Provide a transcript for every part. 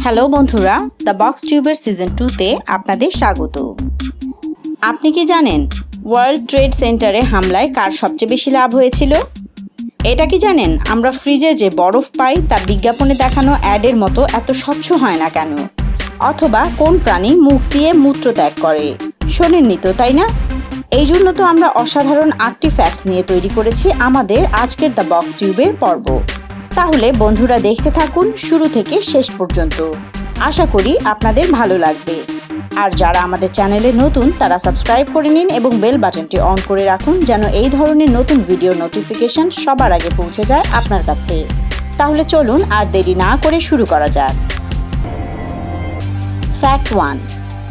Hello বন্ধুরা, the box টিউবের season 2-তে আপনাদের স্বাগত। আপনি কি জানেন ওয়ার্ল্ড ট্রেড সেন্টারে হামলায় কার সবচেয়ে বেশি লাভ হয়েছিল? এটা কি জানেন আমরা ফ্রিজে যে বরফ পাই তা বিজ্ঞাপনে দেখানো অ্যাডের মতো এত স্বচ্ছ হয় না কেন? অথবা কোন প্রাণী মুখ দিয়ে মূত্র ত্যাগ করে? শোনেননি তো, তাই না? এই জন্য তো আমরা অসাধারণ 8টি ফ্যাক্টস নিয়ে তৈরি করেছি আমাদের আজকের দ্য বক্স টিউবের পর্ব। তাহলে বন্ধুরা দেখতে থাকুন শুরু থেকে শেষ পর্যন্ত। আশা করি আপনাদের ভালো লাগবে। আর যারা আমাদের চ্যানেলে নতুন তারা সাবস্ক্রাইব করে নিন এবং বেল বাটনটি অন করে রাখুন যেন এই ধরনের নতুন ভিডিও নোটিফিকেশন সবার আগে পৌঁছে যায় আপনার কাছে। তাহলে চলুন আর দেরি না করে শুরু করা যাক। ফ্যাক্ট 1।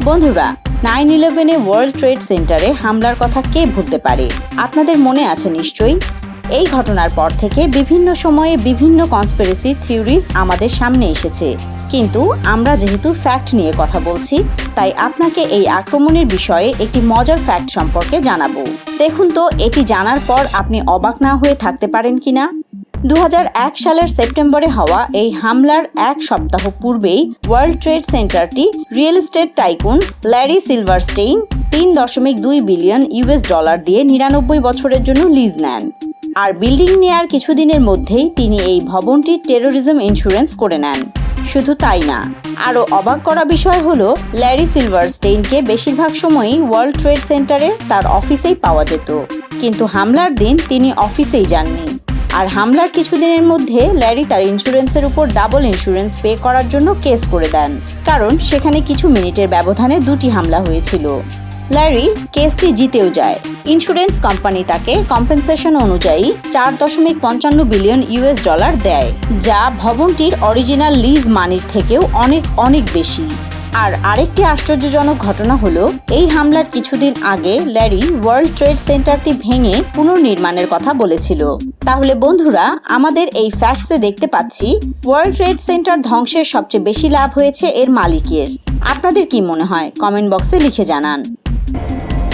বন্ধুরা, 9/11-এ ওয়ার্ল্ড ট্রেড সেন্টারে হামলার কথা কে ভুলতে পারে? আপনাদের মনে আছে নিশ্চয়ই। এই ঘটনার পর থেকে বিভিন্ন সময়ে বিভিন্ন কনস্পিরেসি থিওরিজ আমাদের সামনে এসেছে, কিন্তু আমরা যেহেতু ফ্যাক্ট নিয়ে কথা বলছি তাই আপনাকে এই আক্রমণের বিষয়ে একটি মজার ফ্যাক্ট সম্পর্কে জানাবো। দেখুন তো এটি জানার পর আপনি অবাক না হয়ে থাকতে পারেন কিনা। 2001 সালের সেপ্টেম্বরে হওয়া এই হামলার এক সপ্তাহ পূর্বেই ওয়ার্ল্ড ট্রেড সেন্টারটি real estate tycoon Larry Silverstein $3.2 billion দিয়ে 99 বছরের জন্য লিজ নেন। আর বিল্ডিং নেয়ার কিছুদিনের মধ্যেই তিনি এই ভবনটির টেরোরিজম ইন্স্যুরেন্স করে নেন। শুধু তাই না, আরও অবাক করা বিষয় হলো ল্যারি সিলভারস্টেইনকে বেশিরভাগ সময়ই ওয়ার্ল্ড ট্রেড সেন্টারে তার অফিসেই পাওয়া যেত, কিন্তু হামলার দিন তিনি অফিসেই যাননি। আর হামলার কিছুদিনের মধ্যে ল্যারি তার ইন্স্যুরেন্সের উপর ডাবল ইন্স্যুরেন্স পে করার জন্য কেস করে দেন, কারণ সেখানে কিছু মিনিটের ব্যবধানে 2টি হামলা হয়েছিল। ল্যারি কেসটি জিতেও যায়। ইন্স্যুরেন্স কোম্পানি তাকে কম্পেনসেশন অনুযায়ী $4.55 বিলিয়ন দেয়, যা ভবনটির অরিজিনাল লিজ মানির থেকেও অনেক বেশি। আর আরেকটি আশ্চর্যজনক ঘটনা হলো এই হামলার কিছুদিন আগে ল্যারি ওয়ার্ল্ড ট্রেড সেন্টারটি ভেঙে পুনর্নির্মাণের কথা বলেছিল। তাহলে বন্ধুরা, আমাদের এই ফ্যাক্টসে দেখতে পাচ্ছি ওয়ার্ল্ড ট্রেড সেন্টার ধ্বংসের সবচেয়ে বেশি লাভ হয়েছে এর মালিকের। আপনাদের কি মনে হয় কমেন্ট বক্সে লিখে জানান।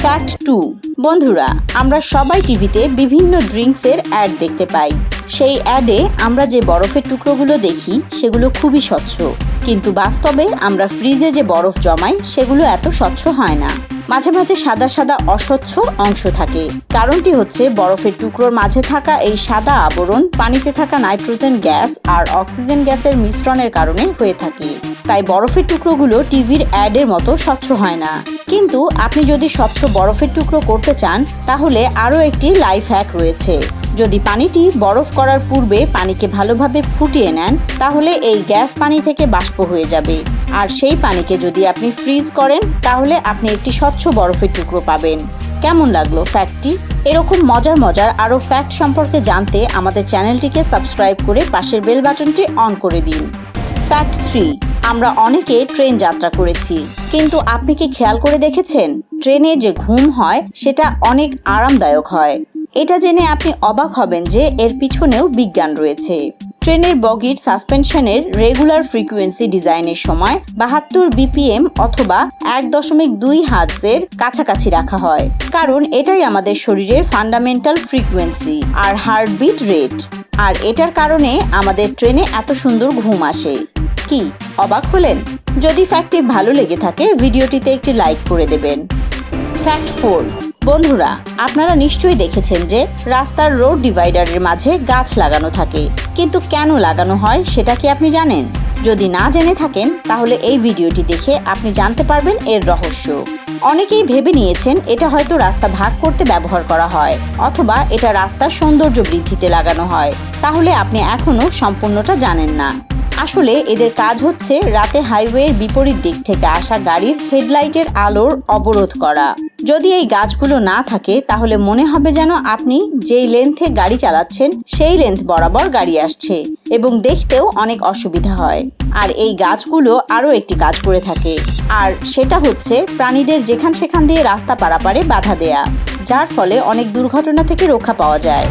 ফ্যাক্ট 2। বন্ধুরা, আমরা সবাই টিভিতে বিভিন্ন ড্রিঙ্কসের অ্যাড দেখতে পাই। সেই অ্যাডে আমরা যে বরফের টুকরোগুলো দেখি সেগুলো খুবই স্বচ্ছ, কিন্তু বাস্তবে আমরা ফ্রিজে যে বরফ জমাই সেগুলো এত স্বচ্ছ হয় না। মাঝে মাঝে সাদা সাদা অস্বচ্ছ অংশ থাকে। কারণটি হচ্ছে বরফের টুকরোর মাঝে থাকা এই সাদা আবরণ পানিতে থাকা নাইট্রোজেন গ্যাস আর অক্সিজেন গ্যাসের মিশ্রণের কারণে হয়ে থাকে। তাই বরফের টুকরোগুলো টিভির অ্যাডের মতো স্বচ্ছ হয় না। কিন্তু আপনি যদি স্বচ্ছ বরফের টুকরো করতে চান তাহলে আরও একটি লাইফ হ্যাক রয়েছে। যদি পানিটি বরফ করার পূর্বে পানিকে ভালোভাবে ফুটিয়ে নেন তাহলে এই গ্যাস পানি থেকে বাষ্প হয়ে যাবে, আর সেই পানিকে যদি আপনি ফ্রিজ করেন তাহলে আপনি একটি স্বচ্ছ বরফের টুকরো পাবেন। কেমন লাগলো ফ্যাক্টটি? এরকম মজার আরও ফ্যাক্ট সম্পর্কে জানতে আমাদের চ্যানেলটিকে সাবস্ক্রাইব করে পাশের বেল বাটনটি অন করে দিন। ফ্যাক্ট 3। আমরা অনেকে ট্রেন যাত্রা করেছি, কিন্তু আপনি কি খেয়াল করে দেখেছেন ট্রেনে যে ঘুম হয় সেটা অনেক আরামদায়ক হয়? এটা জেনে আপনি অবাক হবেন যে এর পিছনেও বিজ্ঞান রয়েছে। ট্রেনের বগির সাসপেনশনের রেগুলার ফ্রিকোয়েন্সি ডিজাইনের সময় 72 BPM অথবা 1.2 হার্টজের কাছাকাছি রাখা হয়, কারণ এটাই আমাদের শরীরের ফান্ডামেন্টাল ফ্রিকোয়েন্সি আর হার্টবিট রেট। আর এটার কারণে আমাদের ট্রেনে এত সুন্দর ঘুম আসে। কি অবাক হলেন? যদি ফ্যাক্টটি ভালো লেগে থাকে ভিডিওটিতে একটি লাইক করে দেবেন। ফ্যাক্ট 4। বন্ধুরা, আপনারা নিশ্চয়ই দেখেছেন যে রাস্তার রোড ডিভাইডারের মাঝে গাছ লাগানো থাকে, কিন্তু কেন লাগানো হয় সেটা কি আপনি জানেন? যদি না জেনে থাকেন তাহলে এই ভিডিওটি দেখে আপনি জানতে পারবেন এর রহস্য। অনেকেই ভেবে নিয়েছেন এটা হয়তো রাস্তা ভাগ করতে ব্যবহার করা হয়, অথবা এটা রাস্তার সৌন্দর্য বৃদ্ধিতে লাগানো হয়। তাহলে আপনি এখনো সম্পূর্ণটা জানেন না। আসলে এদের কাজ হচ্ছে রাতে হাইওয়ের বিপরীত দিক থেকে আসা গাড়ির হেডলাইটের আলোর অবরোধ করা। যদি এই গাছগুলো না থাকে তাহলে মনে হবে যেন আপনি যেই লেন্থে গাড়ি চালাচ্ছেন সেই লেন্থ বরাবর গাড়ি আসছে, এবং দেখতেও অনেক অসুবিধা হয়। আর এই গাছগুলো আরও একটি কাজ করে থাকে, আর সেটা হচ্ছে প্রাণীদের যেখান সেখান দিয়ে রাস্তা পারাপারে বাধা দেয়া, যার ফলে অনেক দুর্ঘটনা থেকে রক্ষা পাওয়া যায়।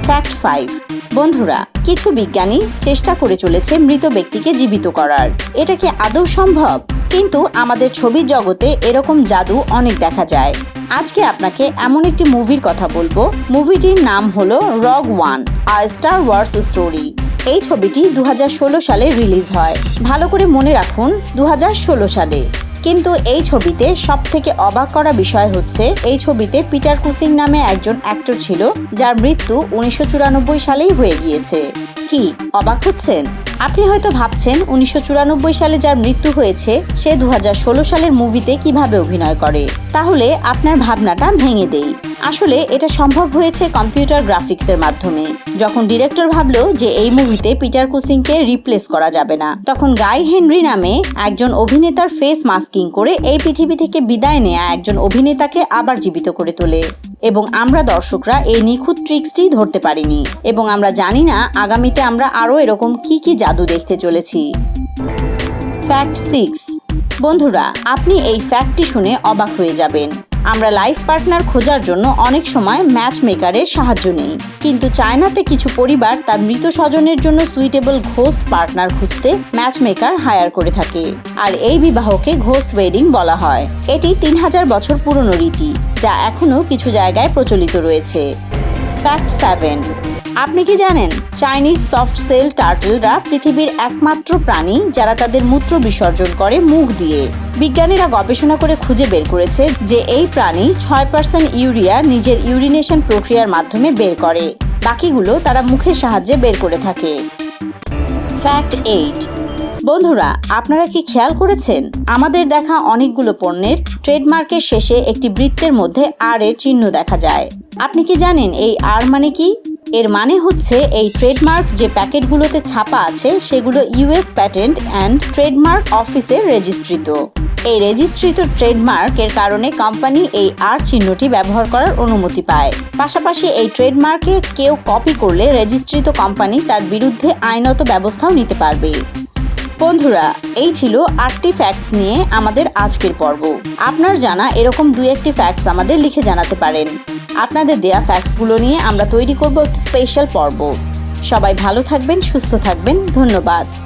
ফ্যাক্ট 5। বন্ধুরা, কিছু বিজ্ঞানী চেষ্টা করে চলেছে মৃত ব্যক্তিকে জীবিত করার। এটা কি আদৌ সম্ভব? কিন্তু আমাদের ছবির জগতে এরকম জাদু অনেক দেখা যায়। আজকে আপনাকে এমন একটি মুভির কথা বলবো। মুভিটির নাম হলো Rogue One, a Star Wars story. এই ছবিটি 2016 সালে রিলিজ হয়। ভালো করে মনে রাখুন 2016 সালে। কিন্তু এই ছবিতে সবথেকে অবাক করা বিষয় হচ্ছে এই ছবিতে পিটার কুসিং নামে একজন অ্যাক্টর ছিল, যার মৃত্যু 1994 সালেই হয়ে গিয়েছে। কি অবাক হচ্ছেন? আপনি হয়তো ভাবছেন 1994 সালে যার মৃত্যু হয়েছে সে 2016 সালের মুভিতে কিভাবে অভিনয় করে। তাহলে আপনার ভাবনাটা ভেঙে দেই। আসলে এটা সম্ভব হয়েছে কম্পিউটার গ্রাফিক্সের মাধ্যমে। যখন ডিরেক্টর ভাবলো যে এই মুভিতে পিটার কুসিংকে রিপ্লেস করা যাবে না, তখন গাই হেনরি নামে একজন অভিনেতার ফেস মাস্কিং করে এই পৃথিবী থেকে বিদায় নেয়া একজন অভিনেতাকে আবার জীবিত করে তোলে। এবং আমরা দর্শকরা এই নিখুঁত ট্রিক্সটি ধরতে পারিনি, এবং আমরা জানি না আগামীতে আমরা আরও এরকম কি জাদু দেখতে চলেছি। ফ্যাক্ট 6। বন্ধুরা, আপনি এই ফ্যাক্টটি শুনে অবাক হয়ে যাবেন। আমরা লাইফ পার্টনার খোঁজার জন্য অনেক সময় ম্যাচ মেকারের সাহায্য নেই, কিন্তু চায়নাতে কিছু পরিবার তার মৃত স্বজনের জন্য সুইটেবল ঘোস্ট পার্টনার খুঁজতে ম্যাচ মেকার হায়ার করে থাকে, আর এই বিবাহকে ঘোস্ট ওয়েডিং বলা হয়। এটি 3000 বছর পুরনো রীতি, যা এখনও কিছু জায়গায় প্রচলিত রয়েছে। ফ্যাক্ট 7। আপনি কি জানেন চাইনিজ সফট সেল টার্টলরা পৃথিবীর একমাত্র প্রাণী যারা তাদের মূত্র বিসর্জন করে মুখ দিয়ে? বিজ্ঞানীরা গবেষণা করে খুঁজে বের করেছে যে এই প্রাণী 6% ইউরিয়া নিজের ইউরিনেশন প্রক্রিয়ার মাধ্যমে বের করে, বাকিগুলো তারা মুখের সাহায্যে বের করে থাকে। ফ্যাক্ট 8। বন্ধুরা, আপনারা কি খেয়াল করেছেন আমাদের দেখা অনেকগুলো পণ্যের ট্রেডমার্কের শেষে একটি বৃত্তের মধ্যে আর এর চিহ্ন দেখা যায়? আপনি কি জানেন এই আর মানে কি? এর মানে হচ্ছে এই ট্রেডমার্ক যে প্যাকেটগুলোতে ছাপা আছে সেগুলো ইউএস প্যাটেন্ট অ্যান্ড ট্রেডমার্ক অফিসে রেজিস্ট্রিত। এই রেজিস্ট্রিত ট্রেডমার্কের কারণে কোম্পানি এই আর চিহ্নটি ব্যবহার করার অনুমতি পায়। পাশাপাশি এই ট্রেডমার্কে কেউ কপি করলে রেজিস্ট্রিত কোম্পানি তার বিরুদ্ধে আইনত ব্যবস্থাও নিতে পারবে। বন্ধুরা, এই ছিল 8টি ফ্যাক্টস নিয়ে আমাদের আজকের পর্ব। আপনার জানা এরকম 2-1টি ফ্যাক্টস আমাদের লিখে জানাতে পারেন। আপনাদের দেয়া ফ্যাক্টসগুলো নিয়ে আমরা তৈরি করব একটি স্পেশাল পর্ব। সবাই ভালো থাকবেন, সুস্থ থাকবেন। ধন্যবাদ।